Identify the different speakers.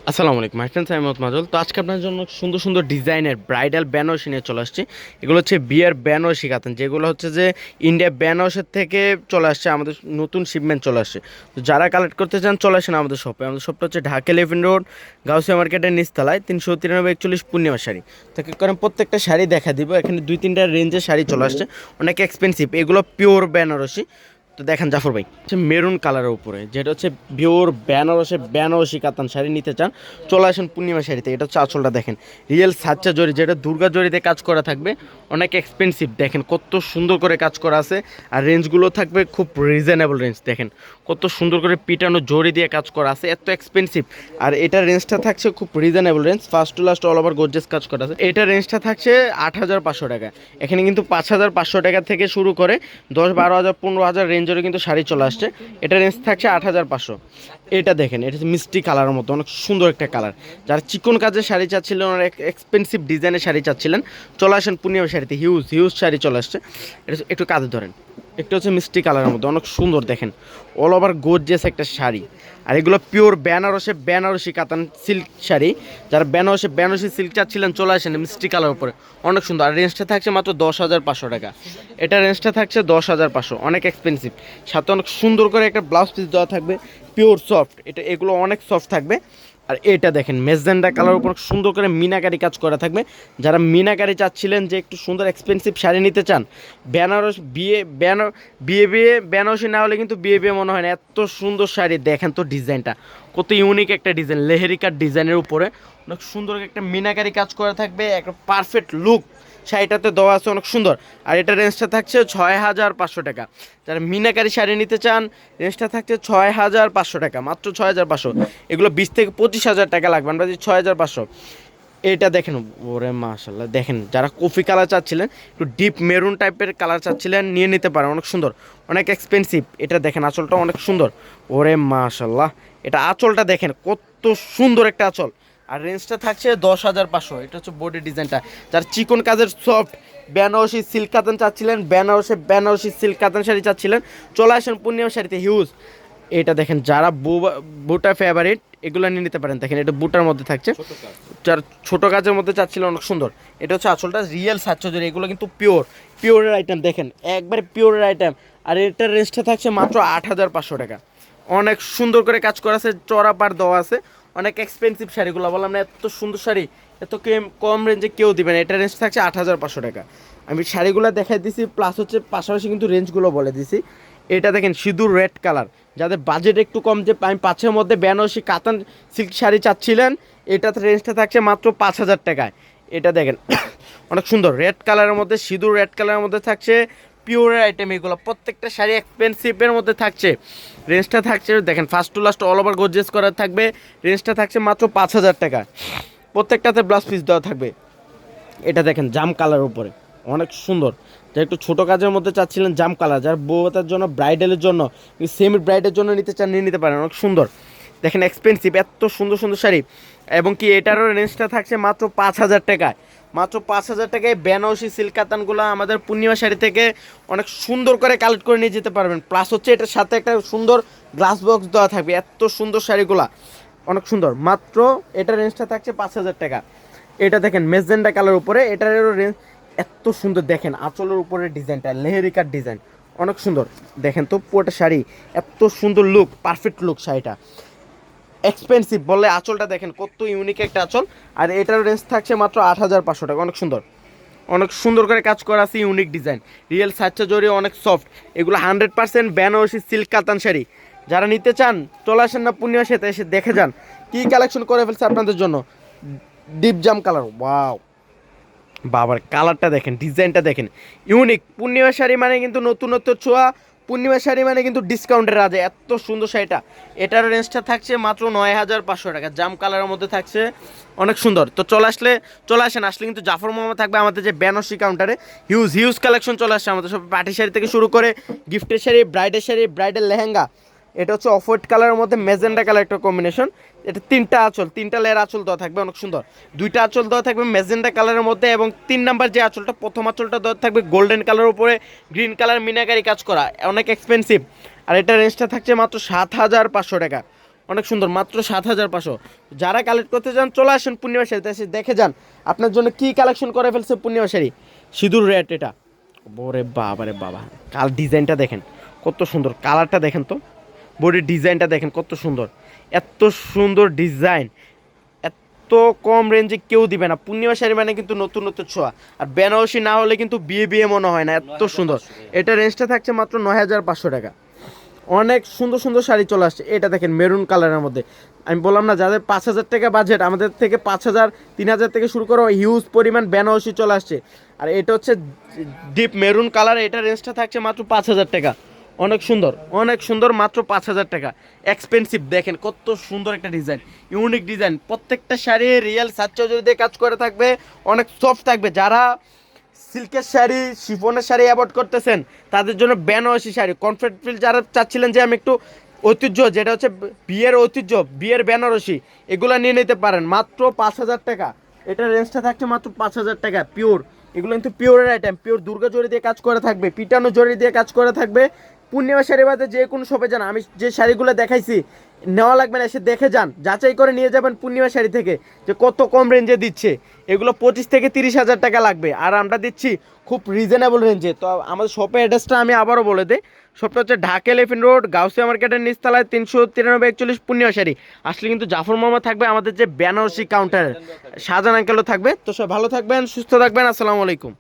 Speaker 1: আসসালামু আলাইকুম, my friends, আমি মোহাম্মদ মাজল। তো আজকে আপনার জন্য সুন্দর সুন্দর ডিজাইনের ব্রাইডাল বেনারসি নিয়ে চলে আসছি। এগুলো হচ্ছে বিয়ের বেনারসি কাতান, যেগুলো হচ্ছে যে ইন্ডিয়া বেনারসের থেকে চলে আসছে, আমাদের নতুন শিপমেন্ট চলে আসছে। তো যারা কালেক্ট করতে চান চলে আসেন আমাদের শপে। আমাদের শপটা হচ্ছে ঢাকা এলিফ্যান্ট রোড, গাউসিয়া মার্কেটের নিচতলায়, 393-41 পূর্ণিমা শাড়ি। তো কারণ প্রত্যেকটা শাড়ি দেখা দিব, এখানে 2-3টা রেঞ্জের শাড়ি চলে আসছে, অনেক এক্সপেন্সিভ। এগুলো পিওর বেনারসি। তো দেখেন জাফর ভাই, হচ্ছে মেরুন কালারের উপরে, যেটা হচ্ছে পিওর বেনারসি কাতান শাড়ি নিতে চান চলে আসেন পূর্ণিমা শাড়িতে। এটা হচ্ছে আঁচলটা দেখেন, রিয়েল সাচ্চা জরি, যেটা দুর্গা জরিতে কাজ করা থাকবে, অনেক এক্সপেন্সিভ। দেখেন কত সুন্দর করে কাজ করা আছে, আর রেঞ্জগুলো থাকবে খুব রিজনেবল রেঞ্জ। দেখেন কত সুন্দর করে পিটানো জরি দিয়ে কাজ করা আছে, এত এক্সপেন্সিভ। আর এটার রেঞ্জটা থাকছে খুব reasonable range, first to last all over gorgeous কাজ করা আছে। এটার রেঞ্জটা থাকছে 8,500 টাকা। এখানে কিন্তু 5,500 টাকা থেকে শুরু করে 10, 12,000, 15,000 রেঞ্জেরও কিন্তু শাড়ি চলে আসছে। এটা রেঞ্জ থাকছে 8,500। এটা দেখেন, এটা মিষ্টি কালারের মতো অনেক সুন্দর একটা কালার। যারা চিকন কাজের শাড়ি চাচ্ছিলেন, অনেক এক্সপেন্সিভ ডিজাইনের শাড়ি চাচ্ছিলেন, চলে আসেন পূর্ণিমা শাড়িতে। হিউজ হিউজ শাড়ি চলে আসছে। এটা একটু কাঁধে ধরেন, একটা হচ্ছে মিষ্টি কালারের মধ্যে অনেক সুন্দর। দেখেন অল ওভার গর্জিয়াস একটা শাড়ি। আর এগুলো পিওর বেনারসি কাতান সিল্ক শাড়ি। যারা বেনারসি সিল্ক চাচ্ছিলেন চলে আসেন, মিষ্টি কালার উপরে অনেক সুন্দর। আর রেঞ্জটা থাকছে মাত্র 10,500 টাকা। এটা রেঞ্জটা থাকছে 10,500, অনেক এক্সপেন্সিভ। সাথে অনেক সুন্দর করে একটা ব্লাউজ পিস দেওয়া থাকবে, পিওর সফট। এগুলো অনেক সফট থাকবে। আর এটা দেখেন মেজেন্ডা কালার উপর সুন্দর করে মিনাকারি কাজ করা থাকবে। যারা মিনাকারি চাচ্ছিলেন যে একটু সুন্দর এক্সপেন্সিভ শাড়ি নিতে চান, বিয়ে বেনারসি না হলে কিন্তু বিয়ে মনে হয় না। এত সুন্দর শাড়ি দেখেন তো, ডিজাইনটা কত ইউনিক একটা ডিজাইন, লেহেরিকার ডিজাইনের উপরে অনেক সুন্দর একটা মিনাকারি কাজ করা থাকবে, একটা পারফেক্ট লুক শাড়িটাতে দেওয়া আছে, অনেক সুন্দর। আর এটা রেঞ্জটা থাকছে 6,500 টাকা। যারা মিনাকারি শাড়ি নিতে চান, রেঞ্জটা থাকছে 6,500 টাকা, মাত্র 6,500। এগুলো 20,000 থেকে 25,000 টাকা লাগবে, আমরা 6,500। এটা দেখেন, ওরে মাশাল্লাহ। দেখেন যারা কফি কালার চাচ্ছিলেন, একটু ডিপ মেরুন টাইপের কালার চাচ্ছিলেন, নিয়ে নিতে পারেন, অনেক সুন্দর, অনেক এক্সপেন্সিভ। এটা দেখেন আঁচলটা অনেক সুন্দর, ওরে মাশাল্লাহ। এটা আঁচলটা দেখেন কত সুন্দর একটা আঁচল। আর রেঞ্জটা থাকছে 10,500। এটা হচ্ছে বডি ডিজাইনটা। যারা চিকন কাজের সফট বেনারসি সিল্ক কাতান চাচ্ছিলেন, বেনারসি সিল্ক কাতান শাড়ি চাচ্ছিলেন, চলে আসেন পূর্ণিমা শাড়িতে। হিউজ। এটা দেখেন যারা বুটা ফেভারিট, এগুলো নিয়ে নিতে পারেন। দেখেন এটা বুটার মধ্যে থাকছে, যার ছোটো কাজের মধ্যে চাচ্ছিলেন, অনেক সুন্দর। এটা হচ্ছে আসলটা রিয়েল সাচ্চজরি, এগুলো কিন্তু পিওরের আইটেম। দেখেন একবারে পিওরের আইটেম। আর এটার রেঞ্জটা থাকছে মাত্র 8,500 টাকা। অনেক সুন্দর করে কাজ করা আছে, চড়া পার দেওয়া আছে, অনেক এক্সপেন্সিভ শাড়িগুলো। বললাম না, এত সুন্দর শাড়ি এত কম রেঞ্জে কেউ দিবেন। এটা রেঞ্জ থাকছে 8,500 টাকা। আমি শাড়িগুলো দেখাই দিছি, প্লাস হচ্ছে পাশাপাশি কিন্তু রেঞ্জগুলো বলে দিছি। এটা দেখেন সিঁদুর রেড কালার, যাদের বাজেট একটু কম, যে আমি 5,000 মধ্যে বেনারসি কাতান সিল্ক শাড়ি চাচ্ছিলেন, এটাতে রেঞ্জটা থাকছে মাত্র 5,000 টাকায়। এটা দেখেন অনেক সুন্দর রেড কালারের মধ্যে, সিঁদুর রেড কালারের মধ্যে থাকছে, পিওরের আইটেম এগুলো। প্রত্যেকটা শাড়ি এক্সপেন্সিভের মধ্যে থাকছে। রেঞ্জটা থাকছে দেখেন first to last all over gorgeous করা থাকবে। রেঞ্জটা থাকছে মাত্র 5,000 টাকা। প্রত্যেকটাতে ব্লাউজ পিস দেওয়া থাকবে। এটা দেখেন জাম কালার উপরে অনেক সুন্দর। যারা একটু ছোটো কাজের মধ্যে চাচ্ছিলেন জাম কালার, যার বউতার জন্য, ব্রাইডালের জন্য, সেমি ব্রাইডের জন্য নিতে চান, নিয়ে নিতে পারেন, অনেক সুন্দর। দেখেন এক্সপেন্সিভ, এত সুন্দর সুন্দর শাড়ি। এবং কি এটারও রেঞ্জটা থাকছে মাত্র 5,000 টাকায়। মাত্র 5,000 টাকায় বেনারসি সিল্ক কাতানগুলো আমাদের পূর্ণিমা শাড়ি থেকে অনেক সুন্দর করে কালেক্ট করে নিয়ে যেতে পারবেন। প্লাস হচ্ছে এটার সাথে একটা সুন্দর গ্লাস বক্স দেওয়া থাকবে। এত সুন্দর শাড়িগুলা অনেক সুন্দর। মাত্র এটার রেঞ্জটা থাকছে 5,000 টাকা। এটা দেখেন মেজেন্ডা কালার উপরে, এটারও রেঞ্জ এত সুন্দর। দেখেন আঁচলের উপরে ডিজাইনটা লেহেরিকার ডিজাইন, অনেক সুন্দর। দেখেন তো পুরোটা শাড়ি এত সুন্দর লুক, পারফেক্ট লুক শাড়িটা। এক্সপেন্সিভ বললে আঁচলটা দেখেন কত ইউনিক একটা আঁচল। আর এটার রেঞ্জ থাকছে মাত্র 8,500 টাকা। অনেক সুন্দর, অনেক সুন্দর করে কাজ করা আছে, ইউনিক ডিজাইন, রিয়েল সাচ্চা জরি, অনেক সফট। এগুলো 100% বেনারসি সিল্ক কাতান শাড়ি। যারা নিতে চান চলে আসেন না পূর্ণিমার সাথে, এসে দেখে যান কী কালেকশন করে ফেলছে আপনাদের জন্য। ডিপ জাম কালার, ওয়াও, বাবার কালারটা দেখেন, ডিজাইনটা দেখেন, ইউনিক। পূর্ণিমা শাড়ি মানে কিন্তু নতুনত্ব ছোঁয়া, পূর্ণিমা শাড়ি মানে কিন্তু ডিসকাউন্টের রাজে। এত সুন্দর শাড়িটা, এটার রেঞ্জটা থাকছে মাত্র 9,500 টাকা। জাম কালারের মধ্যে থাকছে, অনেক সুন্দর। তো চলে আসেন, আসলে কিন্তু জাফর মোহাম্মদ থাকবে আমাদের যে বেনারসি কাউন্টারে। হিউজ হিউজ কালেকশন চলে আসছে আমাদের সব, পার্টি শাড়ি থেকে শুরু করে গিফটের শাড়ি, ব্রাইডের লেহেঙ্গা। এটা হচ্ছে অফ হোয়াইট কালারের মধ্যে মেজেন্ডা কালার একটা কম্বিনেশন। এটা 3টা লেয়ার আঁচল দেওয়া থাকবে, অনেক সুন্দর। 2টা আঁচল দেওয়া থাকবে মেজেন্ডা কালারের মধ্যে, এবং 3 নাম্বার যে আঁচলটা, প্রথম আঁচলটা দেওয়া থাকবে গোল্ডেন কালার উপরে, গ্রিন কালার মিনাকারি কাজ করা, অনেক এক্সপেন্সিভ। আর এটা রেঞ্জটা থাকছে মাত্র 7,500 টাকা। অনেক সুন্দর, মাত্র 7,500। যারা কালেক্ট করতে চান চলে আসেন পূর্ণিমা শাড়িতে, এসে দেখে যান আপনার জন্য কি কালেকশন করে ফেলছে পূর্ণিমা শাড়ি। সিঁদুর রেট এটা, ওরে বাবা রে বাবা, ডিজাইনটা দেখেন কত সুন্দর, কালারটা দেখেন তো, বডির ডিজাইনটা দেখেন কত সুন্দর, এত সুন্দর ডিজাইন এত কম রেঞ্জে কেউ দিবে না। পূর্ণিমা শাড়ি মানে কিন্তু নতুন নতুন ছোঁয়া, আর বেনারসি না হলে কিন্তু বিয়ে বিয়ে মনে হয় না, এত সুন্দর। এটা রেঞ্জটা থাকছে মাত্র 9,500 টাকা। অনেক সুন্দর সুন্দর শাড়ি চলে আসছে। এটা দেখেন মেরুন কালারের মধ্যে, আমি বললাম না যাদের 5,000 টাকা বাজেট, আমাদের থেকে 5,000 3,000 থেকে শুরু করে হিউজ পরিমাণ বেনারসি চলে আসছে। আর এটা হচ্ছে ডিপ মেরুন কালার, এটা রেঞ্জটা থাকছে মাত্র 5,000 টাকা। অনেক সুন্দর, অনেক সুন্দর, মাত্র 5,000 টাকা। এক্সপেন্সিভ, দেখেন কত সুন্দর একটা ডিজাইন, ইউনিক ডিজাইন। প্রত্যেকটা শাড়ি রিয়েল সাচ্চৌধুরী দিয়ে কাজ করে থাকবে, অনেক সফট থাকবে। যারা সিল্কের শাড়ি শিফনের শাড়ি অ্যাভয়েড করতেছেন তাদের জন্য বেনারসি শাড়ি, কমফর্ট ফিল যারা চাচ্ছিলেন যে আমি একটু ঐতিহ্য, যেটা হচ্ছে বিয়ের ঐতিহ্য, বিয়ের বেনারসি, এগুলো নিয়ে নিতে পারেন মাত্র 5,000 টাকা। এটা রেঞ্জটা থাকছে মাত্র 5,000 টাকা। পিওর, এগুলো কিন্তু পিওরের আইটেম, পিওর দুর্গা জরি দিয়ে কাজ করে থাকবে, পিটানো জরি দিয়ে কাজ করে থাকবে। পূর্ণিমা শাড়ি বাদে যে কোনো শপে যান, আমি যে শাড়িগুলো দেখাইছি নেওয়া লাগবে না, এসে দেখে যান, যাচাই করে নিয়ে যাবেন পূর্ণিমা শাড়ি থেকে যে কত কম রেঞ্জে দিচ্ছে। এগুলো 25 থেকে 30,000 টাকা লাগবে, আর আমরা দিচ্ছি খুব রিজনেবল রেঞ্জে। তো আমাদের শপের অ্যাড্রেসটা আমি আবারও বলে দিই, শপটা হচ্ছে ঢাকা এলিফ্যান্ট রোড, গাউসিয়া মার্কেটের নিচতলায়, 393 41 পূর্ণিমা শাড়ি। আসলে কিন্তু জাফর মামা থাকবে আমাদের যে বেনারসি কাউন্টারে, শাহজাহান আঙ্কেলও থাকবে। তো সব ভালো থাকবেন, সুস্থ থাকবেন, আসসালামু আলাইকুম।